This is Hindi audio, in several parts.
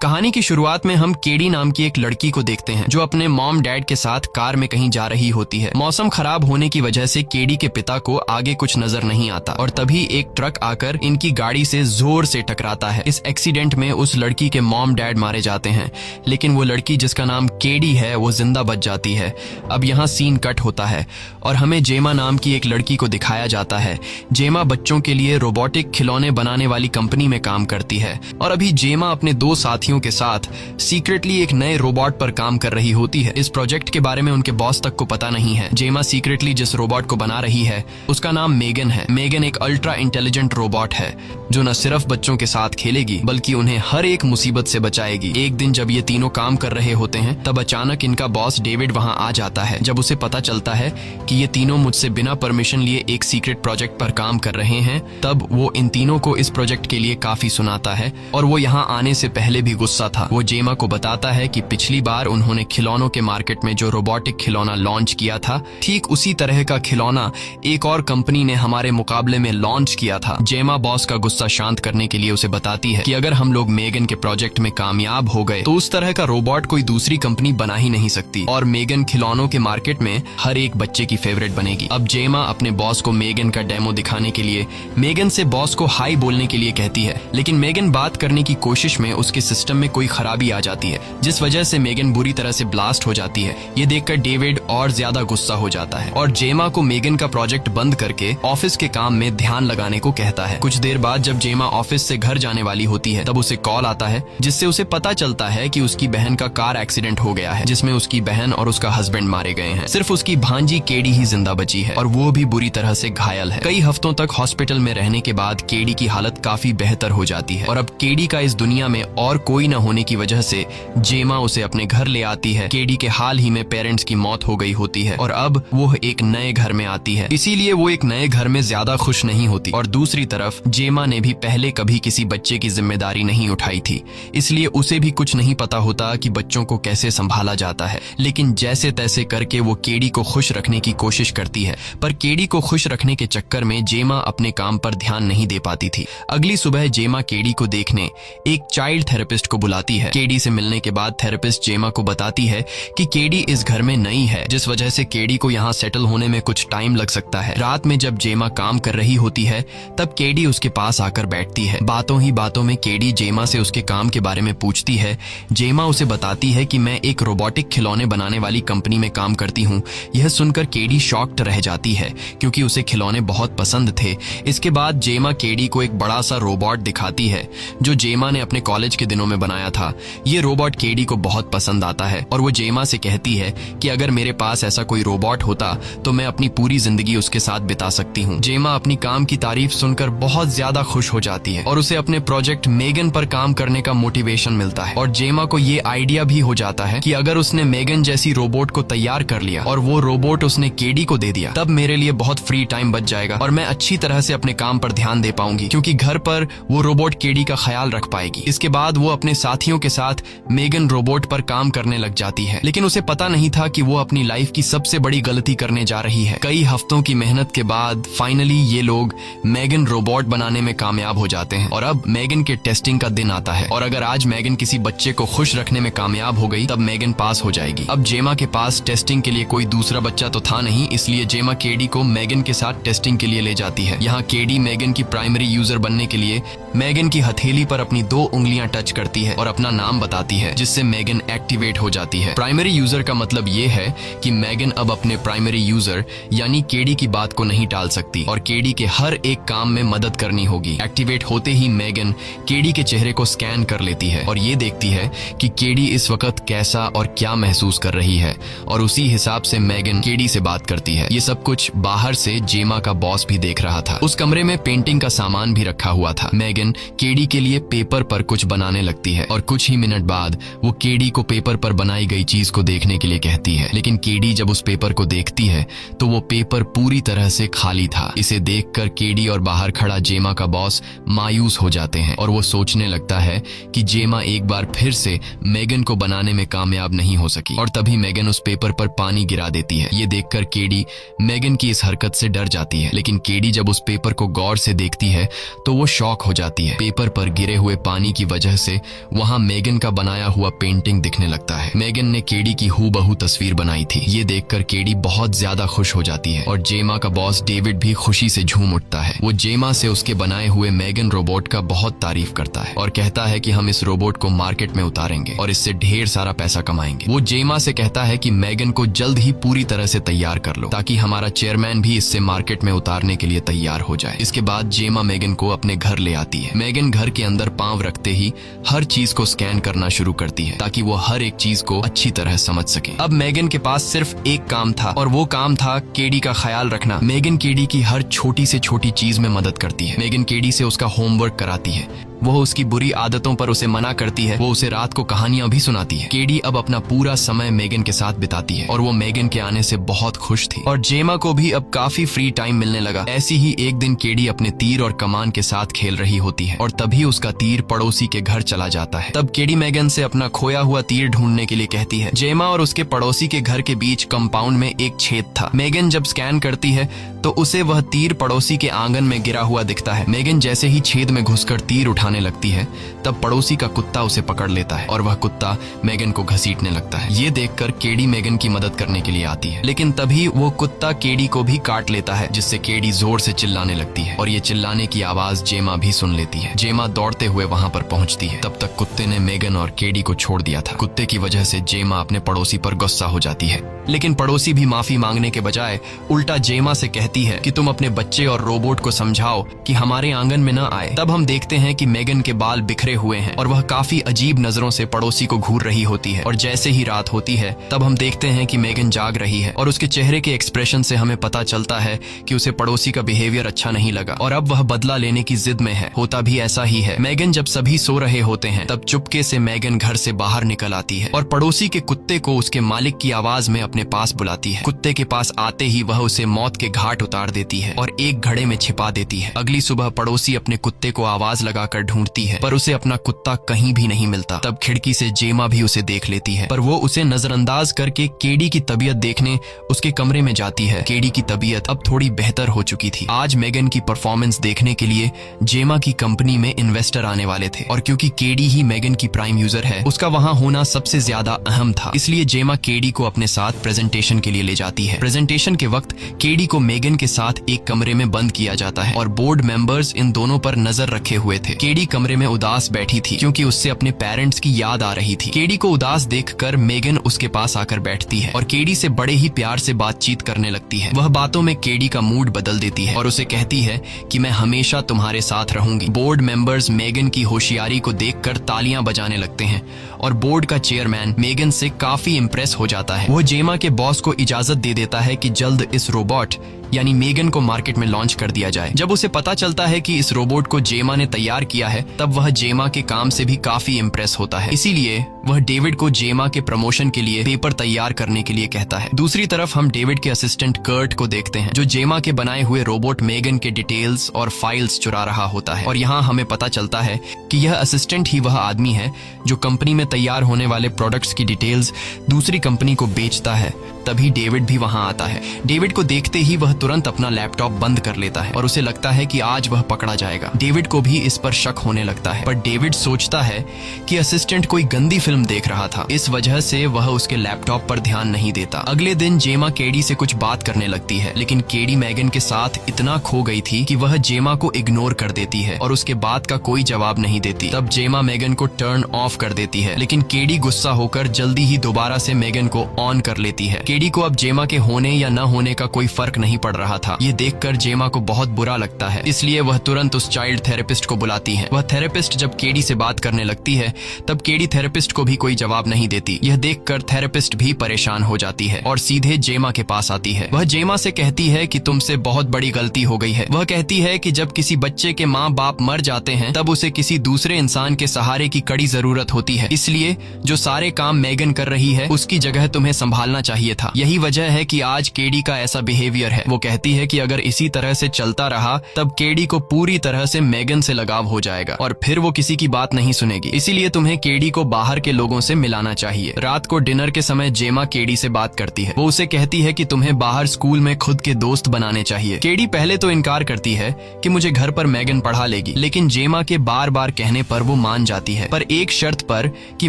कहानी की शुरुआत में हम केडी नाम की एक लड़की को देखते हैं जो अपने मॉम डैड के साथ कार में कहीं जा रही होती है। मौसम खराब होने की वजह से केडी के पिता को आगे कुछ नजर नहीं आता और तभी एक ट्रक आकर इनकी गाड़ी से जोर से टकराता है। इस एक्सीडेंट में उस लड़की के मॉम डैड मारे जाते हैं, लेकिन वो लड़की जिसका नाम केडी है वो जिंदा बच जाती है। अब यहाँ सीन कट होता है और हमें जेमा नाम की एक लड़की को दिखाया जाता है। जेमा बच्चों के लिए रोबोटिक खिलौने बनाने वाली कंपनी में काम करती है और अभी जेमा अपने दो साथियों के साथ सीक्रेटली एक नए रोबोट पर काम कर रही होती है। इस प्रोजेक्ट के बारे में उनके बॉस तक को पता नहीं है। जेमा सीक्रेटली जिस रोबोट को बना रही है उसका नाम मेगन है। मेगन एक अल्ट्रा इंटेलिजेंट रोबोट है जो न सिर्फ बच्चों के साथ खेलेगी बल्कि उन्हें हर एक मुसीबत से बचाएगी। एक दिन जब ये तीनों काम कर रहे होते हैं तब अचानक इनका बॉस डेविड वहां आ जाता है। जब उसे पता चलता है कि ये तीनों मुझसे बिना परमिशन लिए एक सीक्रेट प्रोजेक्ट पर काम कर रहे हैं तब वो इन तीनों को इस प्रोजेक्ट के लिए काफी सुनाता है और वो यहाँ आने से पहले भी गुस्सा था। वो जेमा को बताता है कि पिछली बार उन्होंने खिलौनों के मार्केट में जो रोबोटिक खिलौना लॉन्च किया था ठीक उसी तरह का खिलौना एक और कंपनी ने हमारे मुकाबले में लॉन्च किया था। जेमा बॉस का गुस्सा शांत करने के लिए उसे बताती है कि अगर हम लोग मेगन के प्रोजेक्ट में कामयाब हो गए तो उस तरह का रोबोट कोई दूसरी कंपनी बना ही नहीं सकती और मेगन खिलौनों के मार्केट में हर एक बच्चे की फेवरेट बनेगी। अब जेमा अपने बॉस को मेगन का डेमो दिखाने के लिए मेगन से बॉस को हाई बोलने के लिए कहती है, लेकिन मेगन बात करने की कोशिश में उसके सिस्टम में कोई खराबी आ जाती है जिस वजह से मेगन बुरी तरह से ब्लास्ट हो जाती है। ये देखकर डेविड और ज्यादा गुस्सा हो जाता है और जेमा को मेगन का प्रोजेक्ट बंद करके ऑफिस के काम में ध्यान लगाने को कहता है। कुछ देर बाद जब जेमा ऑफिस से घर जाने वाली होती है तब उसे कॉल आता है जिससे उसे पता चलता है कि उसकी बहन का कार एक्सीडेंट हो गया है जिसमें उसकी बहन और उसका हस्बैंड मारे गए हैं। सिर्फ उसकी भांजी केडी ही जिंदा बची है और वो भी बुरी तरह से घायल है। कई हफ्तों तक हॉस्पिटल में रहने के बाद केडी की हालत काफी बेहतर हो जाती है और अब केडी का इस दुनिया में और कोई न होने की वजह से जेमा उसे अपने घर ले आती है। केडी के हाल ही में पेरेंट्स की मौत हो गई होती है और अब वो एक नए घर में आती है, इसीलिए वो एक नए घर में ज्यादा खुश नहीं होती। और दूसरी तरफ जेमा ने भी पहले कभी किसी बच्चे की जिम्मेदारी नहीं उठाई थी, इसलिए उसे भी कुछ नहीं पता होता कि बच्चों को कैसे संभाला जाता है। लेकिन जैसे तैसे करके वो केडी को खुश रखने की कोशिश करती है, पर केडी को खुश रखने के चक्कर में जेमा अपने काम पर ध्यान नहीं दे पाती थी। अगली सुबह जेमा केडी को देखने एक चाइल्ड थेरेपिस्ट को बुलाती है। केडी से मिलने के बाद थेरेपिस्ट जेमा को बताती है कि केडी इस घर में नई है जिस वजह से केडी को यहाँ सेटल होने में कुछ टाइम लग सकता है। रात में जब जेमा काम कर रही होती है तब केडी उसके पास आकर बैठती है। बातों ही बातों में केडी जेमा से उसके काम के बारे में पूछती है। जेमा उसे बताती है कि मैं एक रोबोटिक खिलौने बनाने वाली कंपनी में काम करती हूँ। यह सुनकर केडी शॉक्ड रह जाती है क्योंकि उसे खिलौने बहुत पसंद थे। इसके बाद जेमा केडी को एक बड़ा सा रोबोट दिखाती है जो जेमा ने अपने कॉलेज के दिनों में बनाया था। ये रोबोट केडी को बहुत पसंद आता है और वो जेमा से कहती है कि अगर मेरे पास ऐसा कोई रोबोट होता तो मैं अपनी पूरी जिंदगी उसके साथ बिता सकती हूँ। जेमा अपनी काम की तारीफ सुनकर बहुत ज्यादा खुश हो जाती है और उसे अपने प्रोजेक्ट मेगन पर काम करने का मोटिवेशन मिलता है और जेमा को ये आइडिया भी हो जाता है कि अगर उसने मेगन जैसी रोबोट को तैयार कर लिया और वो रोबोट उसने केडी को दे दिया तब मेरे लिए बहुत फ्री टाइम बच जाएगा और मैं अच्छी तरह से अपने काम पर ध्यान दे पाऊंगी क्योंकि घर पर वो रोबोट केडी का ख्याल रख पाएगी। इसके बाद वो अपने साथियों के साथ मेगन रोबोट पर काम करने लग जाती है, लेकिन उसे पता नहीं था कि वो अपनी लाइफ की सबसे बड़ी गलती करने जा रही है। कई हफ्तों की मेहनत के बाद फाइनली ये लोग मेगन रोबोट बनाने में कामयाब हो जाते हैं और अब मेगन के टेस्टिंग का दिन आता है और अगर आज मेगन किसी बच्चे को खुश रखने में कामयाब हो गई तब मेगन पास हो जाएगी। अब जेमा के पास टेस्टिंग के लिए कोई दूसरा बच्चा तो था नहीं, इसलिए जेमा केडी को मेगन के साथ टेस्टिंग के लिए ले जाती है। यहाँ केडी मेगन की प्राइमरी यूजर बनने के लिए मेगन की हथेली पर अपनी 2 उंगलियां टच करती है और अपना नाम बताती है जिससे मेगन एक्टिवेट हो जाती है। प्राइमरी यूजर का मतलब ये है कि मेगन अब अपने प्राइमरी यूजर यानी केडी की बात को नहीं टाल सकती और केडी के हर एक काम में मदद करनी होगी। एक्टिवेट होते ही मेगन केडी के चेहरे को स्कैन कर लेती है और ये देखती है कि केडी इस वक्त कैसा और क्या महसूस कर रही है और उसी हिसाब से मेगन केडी से बात करती है। ये सब कुछ बाहर से जेमा का बॉस भी देख रहा था। उस कमरे में पेंटिंग का सामान भी रखा हुआ था। मेगन केडी के लिए पेपर पर कुछ बनाने लगती है और कुछ ही मिनट बाद वो केडी को पेपर पर बनाई गई चीज को देखने के लिए कहती है, लेकिन केडी जब उस पेपर को देखती है तो वो पेपर पूरी तरह से खाली था। इसे देखकर केडी और बाहर खड़ा जेमा का बॉस मायूस हो जाते हैं और वो सोचने लगता है कि जेमा एक बार फिर से मेगन को बनाने में कामयाब नहीं हो सकी और तभी मेगन उस पेपर पर पानी गिरा देती है। ये देखकर केडी मेगन की इस हरकत से डर जाती है, लेकिन केडी जब उस पेपर को गौर से देखती है तो वो शॉक हो जाती है। पेपर पर गिरे हुए पानी की वजह से वहाँ मेगन का बनाया हुआ पेंटिंग दिखने लगता है। मेगन ने केडी की हूबहू तस्वीर बनाई थी। ये देखकर केडी बहुत ज्यादा खुश हो जाती है और जेमा का बॉस डेविड भी खुशी से झूम उठता है। वो जेमा से उसके बनाए हुए मेगन रोबोट का बहुत तारीफ करता है और कहता है कि हम इस रोबोट को मार्केट में उतारेंगे और इससे ढेर सारा पैसा कमाएंगे। वो जेमा से कहता है कि मेगन को जल्द ही पूरी तरह से तैयार कर लो ताकि हमारा चेयरमैन भी इससे मार्केट में उतारने के लिए तैयार हो जाए। इसके बाद जेमा मेगन को अपने घर ले आती है। मेगन घर के अंदर पांव रखते ही हर चीज को स्कैन करना शुरू करती है ताकि वो हर एक चीज को अच्छी तरह समझ सके। अब मेगन के पास सिर्फ एक काम था और वो काम था केडी का ख्याल रखना। मेगन केडी की हर छोटी से छोटी चीज में मदद करती है। मेगन केडी से उसका होमवर्क कराती है, वो उसकी बुरी आदतों पर उसे मना करती है, वो उसे रात को कहानियां भी सुनाती है। केडी अब अपना पूरा समय मेगन के साथ बिताती है और वो मेगन के आने से बहुत खुश थी और जेमा को भी अब काफी फ्री टाइम मिलने लगा। ऐसी ही एक दिन केडी अपने तीर और कमान के साथ खेल रही होती है और तभी उसका तीर पड़ोसी के घर चला जाता है। तब केडी मेगन से अपना खोया हुआ तीर ढूंढने के लिए कहती है। जेमा और उसके पड़ोसी के घर के बीच कंपाउंड में एक छेद था। मेगन जब स्कैन करती है तो उसे वह तीर पड़ोसी के आंगन में गिरा हुआ दिखता है। मेगन जैसे ही छेद में घुसकर तीर उठाने लगती है तब पड़ोसी का कुत्ता उसे पकड़ लेता है और वह कुत्ता मेगन को घसीटने लगता है। ये देखकर केडी मेगन की मदद करने के लिए आती है, लेकिन तभी वो कुत्ता केडी को भी काट लेता है जिससे केडी जोर से चिल्लाने लगती है और ये चिल्लाने की आवाज जेमा भी सुन लेती है। जेमा दौड़ते हुए वहाँ पर पहुँचती है। तब तक कुत्ते ने मेगन और केडी को छोड़ दिया था। कुत्ते की वजह से जेमा अपने पड़ोसी पर गुस्सा हो जाती है, लेकिन पड़ोसी भी माफी मांगने के बजाय उल्टा जेमा से कहती है कि तुम अपने बच्चे और रोबोट को समझाओ कि हमारे आंगन में न आए। तब हम देखते हैं कि मेगन के बाल बिखरे हुए हैं और वह काफी अजीब नजरों से पड़ोसी को घूर रही होती है और जैसे ही रात होती है तब हम देखते हैं कि मेगन जाग रही है और उसके चेहरे के एक्सप्रेशन से हमें पता चलता है कि उसे पड़ोसी का बिहेवियर अच्छा नहीं लगा और अब वह बदला लेने की जिद में है। होता भी ऐसा ही है। मेगन जब सभी सो रहे होते हैं तब चुपके से मेगन घर से बाहर निकल आती है और पड़ोसी के कुत्ते को उसके मालिक की आवाज में अपने पास बुलाती है। कुत्ते के पास आते ही वह उसे मौत के घाट उतार देती है और एक घड़े में छिपा देती है। अगली सुबह पड़ोसी अपने कुत्ते को आवाज लगाकर ढूंढती है पर उसे अपना कुत्ता कहीं भी नहीं मिलता। तब खिड़की से जेमा भी उसे देख लेती है पर वो उसे नजरअंदाज करके केडी की तबीयत देखने उसके कमरे में जाती है। केडी की तबीयत अब थोड़ी बेहतर हो चुकी थी। आज मेगन की परफॉर्मेंस देखने के लिए जेमा की कंपनी में इन्वेस्टर आने वाले थे और क्योंकि केडी ही मेगन की प्राइम यूजर है उसका वहाँ होना सबसे ज्यादा अहम था, इसलिए जेमा केडी को अपने साथ प्रेजेंटेशन के लिए ले जाती है। प्रेजेंटेशन के वक्त केडी को मेगन के साथ एक कमरे में बंद किया जाता है और बोर्ड मेंबर्स इन दोनों पर नजर रखे हुए थे। केडी कमरे में उदास बैठी थी क्योंकि उससे अपने पेरेंट्स की याद आ रही थी। केडी को उदास देखकर मेगन उसके पास आकर बैठती है और केडी से बड़े ही प्यार से बातचीत करने लगती है। वह बातों में केडी का मूड बदल देती है और उसे कहती है कि मैं हमेशा तुम्हारे साथ रहूंगी। बोर्ड मेंबर्स मेगन की होशियारी को देखकर तालियां बजाने लगते हैं और बोर्ड का चेयरमैन मेगन से काफी इम्प्रेस हो जाता है। वो जेमा के बॉस को इजाजत दे देता है कि जल्द इस रोबोट यानी मेगन को मार्केट में लॉन्च कर दिया जाए। जब उसे पता चलता है कि इस रोबोट को जेमा ने तैयार किया है तब वह जेमा के काम से भी काफी इम्प्रेस होता है, इसीलिए वह डेविड को जेमा के प्रमोशन के लिए पेपर तैयार करने के लिए कहता है। दूसरी तरफ हम डेविड के असिस्टेंट कर्ट को देखते हैं जो जेमा के बनाए हुए रोबोट मेगन के डिटेल्स और फाइल्स चुरा रहा होता है और यहाँ हमें पता चलता है कि यह असिस्टेंट ही वह आदमी है जो कंपनी में तैयार होने वाले प्रोडक्ट्स की डिटेल्स दूसरी कंपनी को बेचता है। तभी डेविड भी वहां आता है। डेविड को देखते ही वह तुरंत अपना लैपटॉप बंद कर लेता है और उसे लगता है कि आज वह पकड़ा जाएगा। डेविड को भी इस पर शक होने लगता है पर डेविड सोचता है कि असिस्टेंट कोई गंदी फिल्म देख रहा था, इस वजह से वह उसके लैपटॉप पर ध्यान नहीं देता। अगले दिन जेमा केडी से कुछ बात करने लगती है लेकिन केडी मेगन के साथ इतना खो गई थी कि वह जेमा को इग्नोर कर देती है और उसके बात का कोई जवाब नहीं देती। तब जेमा मेगन को टर्न ऑफ कर देती है लेकिन केडी गुस्सा होकर जल्दी ही दोबारा से मेगन को ऑन कर लेती है। केडी को अब जेमा के होने या न होने का कोई फर्क नहीं पड़ रहा था। ये देखकर जेमा को बहुत बुरा लगता है, इसलिए वह तुरंत उस चाइल्ड थेरेपिस्ट को बुलाती है। वह थेरेपिस्ट जब केडी से बात करने लगती है तब केडी थेरेपिस्ट को भी कोई जवाब नहीं देती। यह देखकर थेरेपिस्ट भी परेशान हो जाती है और सीधे जेमा के पास आती है। वह जेमा से कहती है कि तुमसे बहुत बड़ी गलती हो गई है। वह कहती है कि जब किसी बच्चे के माँ बाप मर जाते हैं तब उसे किसी दूसरे इंसान के सहारे की कड़ी जरूरत होती है, इसलिए जो सारे काम मेगन कर रही है उसकी जगह तुम्हें संभालना चाहिए था। यही वजह है कि आज केडी का ऐसा बिहेवियर है। वो कहती है कि अगर इसी तरह से चलता रहा तब केडी को पूरी तरह से मेगन से लगाव हो जाएगा और फिर वो किसी की बात नहीं सुनेगी। इसीलिए तुम्हें केडी को बाहर के लोगों से मिलाना चाहिए। रात को डिनर के समय जेमा केडी से बात करती है। वो उसे कहती है कि तुम्हें बाहर स्कूल में खुद के दोस्त बनाने चाहिए। केडी पहले तो इनकार करती है कि मुझे घर पर मेगन पढ़ा लेगी, लेकिन जेमा के बार बार कहने पर वो मान जाती है, पर एक शर्त पर कि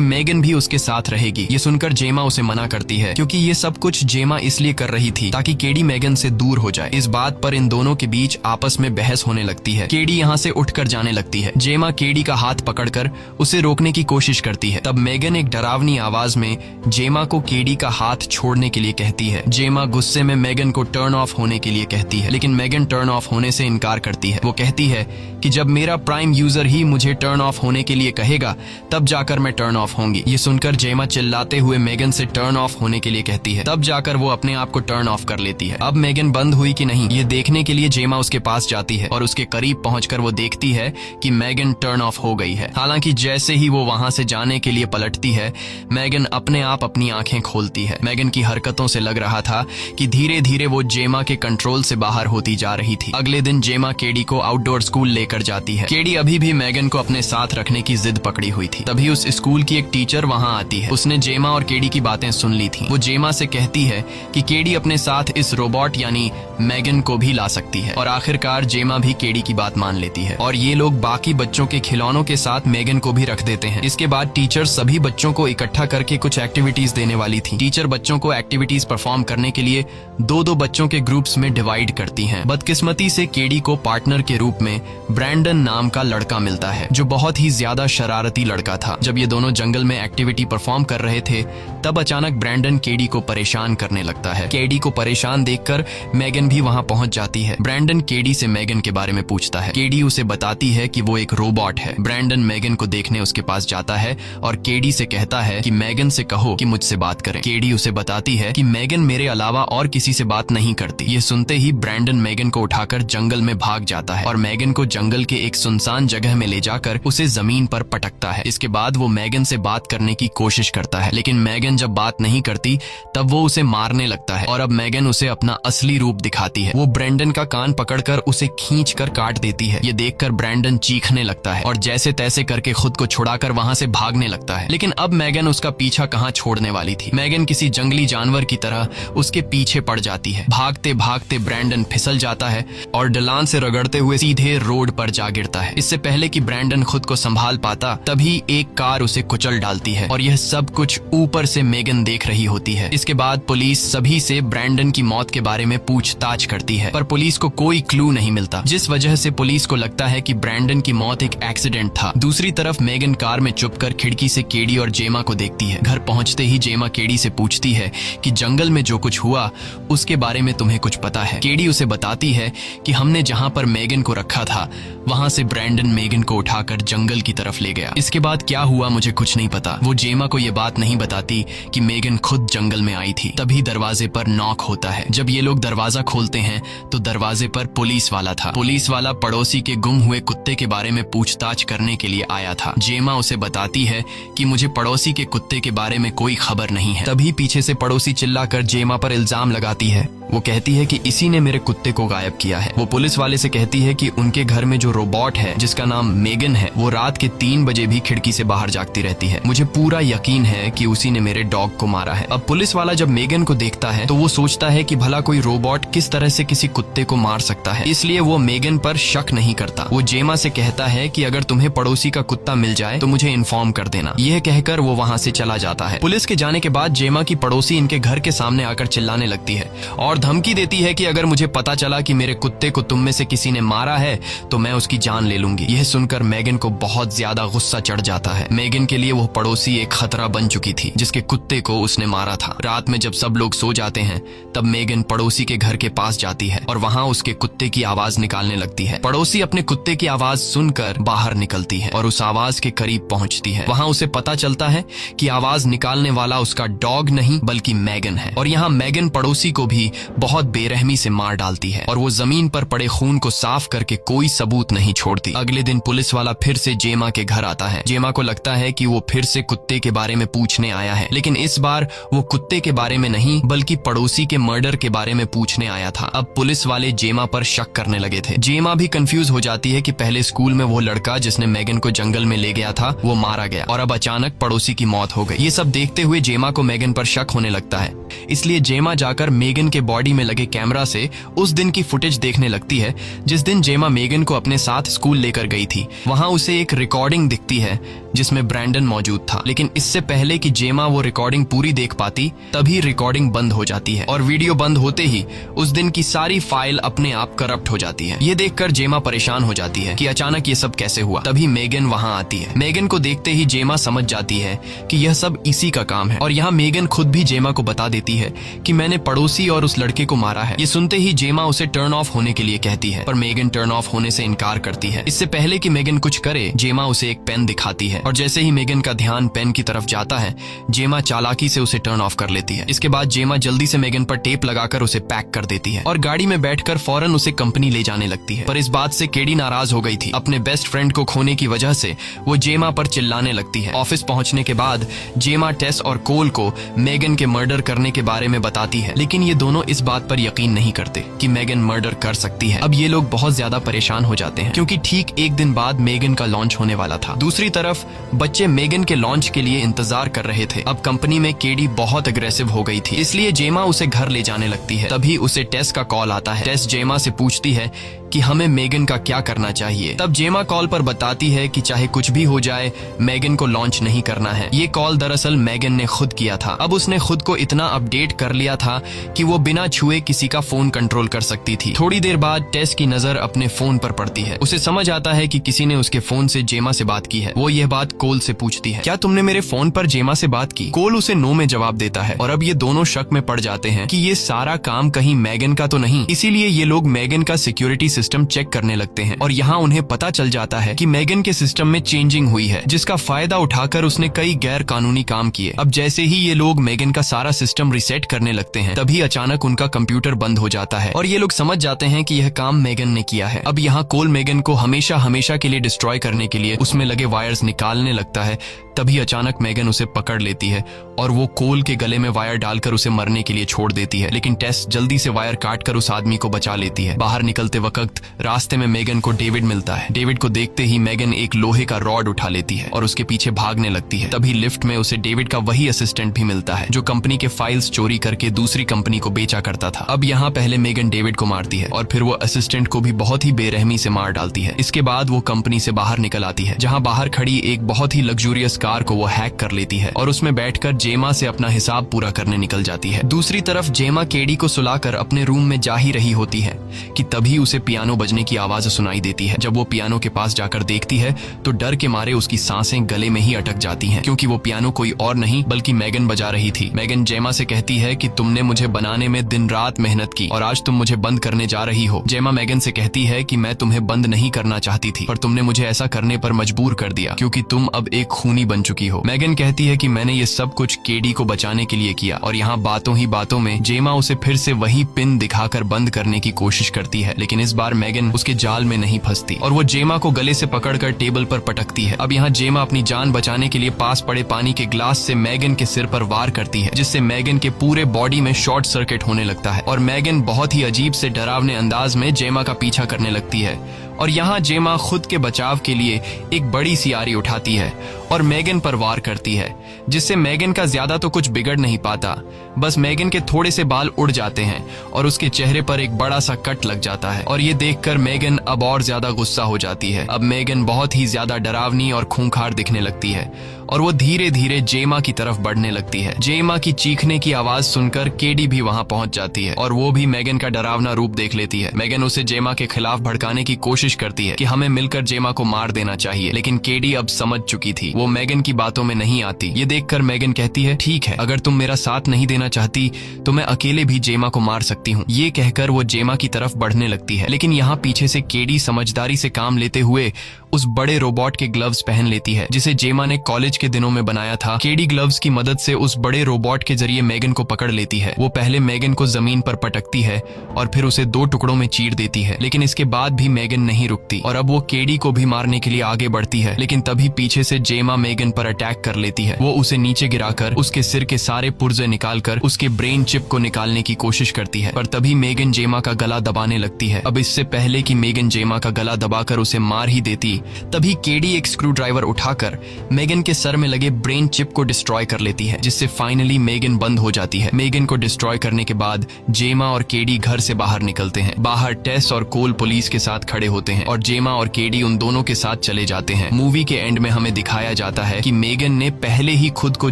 मेगन भी उसके साथ रहेगी। ये सुनकर जेमा उसे मना करती है क्योंकि ये सब कुछ जेमा इसलिए कर रही थी ताकि केडी मेगन से दूर हो जाए। इस बात पर इन दोनों के बीच आपस में बहस होने लगती है। केडी यहाँ से उठकर जाने लगती है। जेमा केडी का हाथ पकड़कर उसे रोकने की कोशिश करती है। तब मेगन एक डरावनी आवाज में जेमा को केडी का हाथ छोड़ने के लिए कहती है। जेमा गुस्से में मेगन को टर्न ऑफ होने के लिए कहती है, लेकिन मेगन टर्न ऑफ होने से इनकार करती है। वो कहती है कि जब मेरा प्राइम यूजर ही मुझे टर्न ऑफ होने के लिए कहेगा तब जाकर मैं टर्न ऑफ होंगी। ये सुनकर जेमा चिल्लाते हुए मेगन से टर्न ऑफ होने के लिए कहती है। तब जाकर वो अपने आप को टर्न ऑफ कर लेती है। अब मेगन बंद हुई कि नहीं ये देखने के लिए जेमा उसके पास जाती है और उसके करीब पहुंचकर वो देखती है कि मेगन टर्न ऑफ हो गई है। हालांकि जैसे ही वो वहां से जाने के लिए पलटती है, मेगन अपने आप अपनी आंखें खोलती है। मेगन की हरकतों से लग रहा था कि धीरे धीरे वो जेमा के कंट्रोल से बाहर होती जा रही थी। अगले दिन जेमा केडी को आउटडोर स्कूल लेकर जाती है। केडी अभी भी मेगन को अपने साथ रखने की जिद पकड़ी हुई थी। तभी उस स्कूल की एक टीचर वहां आती है। उसने जेमा और केडी की बातें सुन ली थी। वो जेमा से कहती है कि केडी अपने साथ इस रोबोट यानी मेगन को भी ला सकती है और आखिरकार जेमा भी केडी की बात मान लेती है और ये लोग बाकी बच्चों के खिलौनों के साथ मेगन को भी रख देते हैं। इसके बाद टीचर सभी बच्चों को इकट्ठा करके कुछ एक्टिविटीज देने वाली थी। टीचर बच्चों को एक्टिविटीज परफॉर्म करने के लिए दो दो बच्चों के ग्रुप्स में डिवाइड करती हैं। बदकिस्मती से केडी को पार्टनर के रूप में ब्रैंडन नाम का लड़का मिलता है जो बहुत ही ज्यादा शरारती लड़का था। जब ये दोनों जंगल में एक्टिविटी परफॉर्म कर रहे थे तब अचानक ब्रैंडन केडी को परेशान करने लगता है। केडी को परेशान देखकर मेगन भी वहां पहुंच जाती है। ब्रैंडन केडी से मेगन के बारे में पूछता है। केडी उसे बताती है कि वो एक रोबोट है। ब्रैंडन मेगन को देखने उसके पास जाता है और केडी से कहता है कि मेगन से कहो कि मुझसे बात करें। केडी उसे बताती है कि मेगन मेरे अलावा और किसी से बात नहीं करती। ये सुनते ही ब्रैंडन मेगन को उठाकर जंगल में भाग जाता है और मेगन को जंगल के एक सुनसान जगह में ले जाकर उसे जमीन पर पटकता है। इसके बाद वो मेगन से बात करने की कोशिश करता है, लेकिन मेगन जब बात नहीं करती तब वो उसे मारने लगता है और अब मेगन उसे अपना असली रूप दिखाती है। वो ब्रैंडन का कान पकड़कर उसे खींचकर काट देती है। ये देखकर ब्रैंडन चीखने लगता है और जैसे तैसे करके खुद को छुड़ाकर वहां से भागने लगता है, लेकिन अब मेगन उसका पीछा कहां छोड़ने वाली थी। मेगन किसी जंगली जानवर की तरह उसके पीछे पड़ जाती है। भागते भागते ब्रैंडन फिसल जाता है और ढलान से रगड़ते हुए सीधे रोड पर जा गिरता है। इससे पहले कि ब्रैंडन खुद को संभाल पाता तभी एक कार उसे कुचल डालती है और यह सब कुछ ऊपर से मेगन देख रही होती है। इसके बाद पुलिस सभी से ब्रैंडन की मौत के बारे में पूछताछ करती है, पर पुलिस को कोई क्लू नहीं मिलता, जिस वजह से पुलिस को लगता है कि ब्रैंडन की मौत एक एक्सीडेंट था। दूसरी तरफ मेगन कार में चुपकर खिड़की से केडी और जेमा को देखती है। घर पहुंचते ही जेमा केडी से पूछती है कि जंगल में जो कुछ हुआ उसके बारे में तुम्हें कुछ पता है। केडी उसे बताती है कि हमने जहां पर मेगन को रखा था वहां से ब्रैंडन मेगन को उठाकर जंगल की तरफ ले गया। इसके बाद क्या हुआ मुझे कुछ नहीं पता। वो जेमा को ये बात नहीं बताती कि मेगन खुद जंगल में आई थी। तभी दरवाजे पर नॉक होता है। जब ये लोग दरवाजा खोलते हैं तो दरवाजे पर पुलिस वाला था। पुलिस वाला पड़ोसी के गुम हुए कुत्ते के बारे में पूछताछ करने के लिए आया था। जेमा उसे बताती है कि मुझे पड़ोसी के कुत्ते के बारे में कोई खबर नहीं है। तभी पीछे से पड़ोसी चिल्लाकर जेमा पर इल्जाम लगाती है। वो कहती है कि इसी ने मेरे कुत्ते को गायब किया है। वो पुलिस वाले से कहती है कि उनके घर में जो रोबोट है जिसका नाम मेगन है वो रात के 3 बजे भी खिड़की से बाहर जागती रहती है। मुझे पूरा यकीन है कि उसी ने मेरे डॉग को मारा है। अब पुलिस वाला जब मेगन को देखता है तो वो सोचता है कि भला कोई रोबोट किस तरह से किसी कुत्ते को मार सकता है, इसलिए वो मेगन पर शक नहीं करता। वो जेमा से कहता है कि अगर तुम्हें पड़ोसी का कुत्ता मिल जाए तो मुझे इन्फॉर्म कर देना। यह कहकर वो वहाँ से चला जाता है। पुलिस के जाने के बाद जेमा की पड़ोसी इनके घर के सामने आकर चिल्लाने लगती है और धमकी देती है कि अगर मुझे पता चला कि मेरे कुत्ते को तुम में से किसी ने मारा है तो मैं उसकी जान ले लूंगी। यह सुनकर मेगन को बहुत ज्यादा गुस्सा चढ़ जाता है। मेगन के लिए वो पड़ोसी एक खतरा बन चुकी थी जिसके कुत्ते को उसने मारा था। रात में जब सब लोग सो जाते हैं तब मेगन पड़ोसी के घर के पास जाती है और वहाँ उसके कुत्ते की आवाज निकालने लगती है। पड़ोसी अपने कुत्ते की आवाज सुनकर बाहर निकलती है और उस आवाज के करीब पहुंचती है। वहाँ उसे पता चलता है कि आवाज निकालने वाला उसका डॉग नहीं बल्कि मेगन है और यहाँ मेगन पड़ोसी को भी बहुत बेरहमी से मार डालती है और वो जमीन पर पड़े खून को साफ करके कोई सबूत नहीं छोड़ती। अगले दिन पुलिस वाला फिर से जेमा के घर आता है। जेमा को लगता है कि वो फिर से कुत्ते के बारे में पूछने आया है, लेकिन इस बार वो कुत्ते के बारे में नहीं बल्कि पड़ोसी के मर्डर के बारे में पूछने आया था। अब पुलिस वाले जेमा पर शक करने लगे थे। जेमा भी कंफ्यूज हो जाती है कि पहले स्कूल में वो लड़का जिसने मेगन को जंगल में ले गया था वो मारा गया और अब अचानक पड़ोसी की मौत हो गई। ये सब देखते हुए जेमा को मेगन पर शक होने लगता है, इसलिए जेमा जाकर मेगन के बॉडी में लगे कैमरा से उस दिन की फुटेज देखने लगती है जिस दिन जेमा मेगन को अपने साथ स्कूल लेकर गई थी। वहां उसे एक रिकॉर्डिंग दिखती है जिसमें ब्रैंडन मौजूद था, लेकिन इससे पहले कि जेमा वो रिकॉर्डिंग पूरी देख पाती तभी रिकॉर्डिंग बंद हो जाती है और वीडियो बंद होते ही उस दिन की सारी फाइल अपने आप करप्ट हो जाती है। ये देखकर जेमा परेशान हो जाती है कि अचानक ये सब कैसे हुआ। तभी मेगन वहां आती है। मेगन को देखते ही जेमा समझ जाती है कि यह सब इसी का काम है और यहाँ मेगन खुद भी जेमा को बता देती है कि मैंने पड़ोसी और उस लड़के को मारा है। ये सुनते ही जेमा उसे टर्न ऑफ होने के लिए कहती है, पर मेगन टर्न ऑफ होने से इनकार करती है। इससे पहले कि मेगन कुछ करे, जेमा उसे एक पेन दिखाती है और जैसे ही मेगन का ध्यान पेन की तरफ जाता है, जेमा चालाकी से उसे टर्न ऑफ कर लेती है। इसके बाद जेमा जल्दी से मेगन पर टेप लगाकर उसे पैक कर देती है और गाड़ी में बैठकर फौरन उसे कंपनी ले जाने लगती है। पर इस बात से केडी नाराज हो गई थी। अपने बेस्ट फ्रेंड को खोने की वजह से वो जेमा पर चिल्लाने लगती है। ऑफिस पहुंचने के बाद जेमा टेस और कोल को मेगन के मर्डर करने के बारे में बताती है, लेकिन ये दोनों इस बात पर यकीन नहीं करते कि मेगन मर्डर कर सकती है। अब ये लोग बहुत ज्यादा परेशान हो जाते हैं क्योंकि ठीक एक दिन बाद मेगन का लॉन्च होने वाला था। दूसरी तरफ बच्चे मेगन के लॉन्च के लिए इंतजार कर रहे थे। अब कंपनी में केडी बहुत अग्रेसिव हो गई थी, इसलिए जेमा उसे घर ले जाने लगती है। तभी उसे टेस का कॉल आता है। टेस जेमा से पूछती है कि हमें मेगन का क्या करना चाहिए। तब जेमा कॉल पर बताती है कि चाहे कुछ भी हो जाए मेगन को लॉन्च नहीं करना है। ये कॉल दरअसल मेगन ने खुद किया था। अब उसने खुद को इतना अपडेट कर लिया था कि वो बिना छुए किसी का फोन कंट्रोल कर सकती थी। थोड़ी देर बाद टेस की नजर अपने फोन पर पड़ती है। उसे समझ आता है कि किसी ने उसके फोन से जेमा से बात की है। वो यह बात कोल से पूछती है, क्या तुमने मेरे फोन पर जेमा से बात की? कोल उसे नो में जवाब देता है और अब ये दोनों शक में पड़ जाते हैं कि ये सारा काम कहीं मेगन का तो नहीं। इसीलिए ये लोग मेगन का सिक्योरिटी सिस्टम चेक करने लगते हैं और यहाँ उन्हें पता चल जाता है कि मेगन के सिस्टम में चेंजिंग हुई है, जिसका फायदा उठाकर उसने कई गैर कानूनी काम किए। अब जैसे ही ये लोग मेगन का सारा सिस्टम रिसेट करने लगते हैं, तभी अचानक उनका कंप्यूटर बंद हो जाता है और ये लोग समझ जाते हैं कि यह काम मेगन ने किया है। अब यहाँ कोल मेगन को हमेशा हमेशा के लिए डिस्ट्रॉय करने के लिए उसमें लगे वायर्स निकालने लगता है। तभी अचानक मेगन उसे पकड़ लेती है और वो कोल के गले में वायर डालकर उसे मरने के लिए छोड़ देती है, लेकिन टेस जल्दी से वायर काटकर उस आदमी को बचा लेती है। बाहर निकलते वक्त रास्ते में मेगन को डेविड मिलता है। डेविड को देखते ही मेगन एक लोहे का रॉड उठा लेती है और उसके पीछे भागने लगती है। तभी लिफ्ट में उसे डेविड का वही असिस्टेंट भी मिलता है जो कंपनी के फाइल्स चोरी करके दूसरी कंपनी को बेचा करता था। अब यहाँ पहले मेगन डेविड को मारती है और फिर वो असिस्टेंट को भी बहुत ही बेरहमी से मार डालती है। इसके बाद वो कंपनी से बाहर निकल आती है, जहाँ बाहर खड़ी एक बहुत ही लग्जूरियस कार को वो हैक कर लेती है और उसमें बैठकर जेमा से अपना हिसाब पूरा करने निकल जाती है। दूसरी तरफ जेमा केडी को सुलाकर अपने रूम में जा ही रही होती है कि तभी उसे पियानो बजने की आवाज सुनाई देती है। जब वो पियानो के पास जाकर देखती है तो डर के मारे उसकी सांसें गले में ही अटक जाती हैं, क्योंकि वो पियानो कोई और नहीं बल्कि मेगन बजा रही थी। मेगन जेमा से कहती है कि तुमने मुझे बनाने में दिन रात मेहनत की और आज तुम मुझे बंद करने जा रही हो। जेमा मेगन से कहती है कि मैं तुम्हें बंद नहीं करना चाहती थी, पर तुमने मुझे ऐसा करने पर मजबूर कर दिया क्योंकि तुम अब एक खूनी बन चुकी हो। मेगन कहती है कि मैंने ये सब कुछ केडी को बचाने के लिए किया और यहाँ बातों ही बातों में जेमा उसे फिर से वही पिन दिखाकर बंद करने की कोशिश करती है, लेकिन इस बार मेगन उसके जाल में नहीं फंसती और वो जेमा को गले से पकड़कर टेबल पर पटकती है। अब यहाँ जेमा अपनी जान बचाने के लिए पास पड़े पानी के ग्लास से मेगन के सिर पर वार करती है, जिससे मेगन के पूरे बॉडी में शॉर्ट सर्किट होने लगता है और मेगन बहुत ही अजीब से डरावने अंदाज में जेमा का पीछा करने लगती है। और यहाँ जेमा खुद के बचाव के लिए एक बड़ी सी आरी उठाती है और मेगन पर वार करती है, जिससे मेगन का ज्यादा तो कुछ बिगड़ नहीं पाता, बस मेगन के थोड़े से बाल उड़ जाते हैं और उसके चेहरे पर एक बड़ा सा कट लग जाता है और ये देखकर मेगन अब और ज्यादा गुस्सा हो जाती है। अब मेगन बहुत ही ज्यादा डरावनी और खूंखार दिखने लगती है और वो धीरे धीरे जेमा की तरफ बढ़ने लगती है। जेमा की चीखने की आवाज सुनकर केडी भी वहां पहुंच जाती है और वो भी मेगन का डरावना रूप देख लेती है। मेगन उसे जेमा के खिलाफ भड़काने की कोशिश करती है कि हमें मिलकर जेमा को मार देना चाहिए, लेकिन केडी अब समझ चुकी थी, वो मेगन की बातों में नहीं आती। ये देखकर मेगन कहती है, ठीक है, अगर तुम मेरा साथ नहीं देना चाहती तो मैं अकेले भी जेमा को मार सकती हूँ। ये कहकर वो जेमा की तरफ बढ़ने लगती है, लेकिन यहाँ पीछे से केडी समझदारी से काम लेते हुए उस बड़े रोबोट के ग्लव्स पहन लेती है जिसे जेमा ने कॉलेज के दिनों में बनाया था। केडी ग्लव्स की मदद से उस बड़े रोबोट के जरिए मेगन को पकड़ लेती है। वो पहले मेगन को जमीन पर पटकती है और फिर उसे 2 टुकड़ों में चीर देती है, लेकिन इसके बाद भी मेगन नहीं रुकती और अब वो केडी को भी मारने के लिए आगे बढ़ती है। लेकिन तभी पीछे से जेमा मेगन पर अटैक कर लेती है। वो उसे नीचे गिराकर उसके सिर के सारे पुर्जे निकालकर उसके ब्रेन चिप को निकालने की कोशिश करती है, पर तभी मेगन जेमा का गला दबाने लगती है। अब इससे पहले कि मेगन जेमा का गला दबाकर उसे मार ही देती, तभी केडी एक स्क्रू ड्राइवर उठाकर मेगन के सर में लगे ब्रेन चिप को डिस्ट्रॉय कर लेती है, जिससे फाइनली मेगन बंद हो जाती है। मेगन को डिस्ट्रॉय करने के बाद जेमा और केडी घर से बाहर निकलते हैं। बाहर टेस और कोल पुलिस के साथ खड़े होते हैं और जेमा और केडी उन दोनों के साथ चले जाते हैं। मूवी के एंड में हमें दिखाया जाता है कि मेगन ने पहले ही खुद को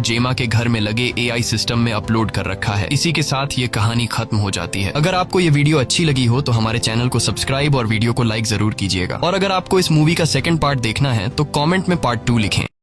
जेमा के घर में लगे AI सिस्टम में अपलोड कर रखा है। इसी के साथ ये कहानी खत्म हो जाती है। अगर आपको ये वीडियो अच्छी लगी हो तो हमारे चैनल को सब्सक्राइब और वीडियो को लाइक जरूर कीजिएगा। और अगर आपको इस मूवी का सेकंड पार्ट देखना है तो कमेंट में पार्ट 2 लिखें।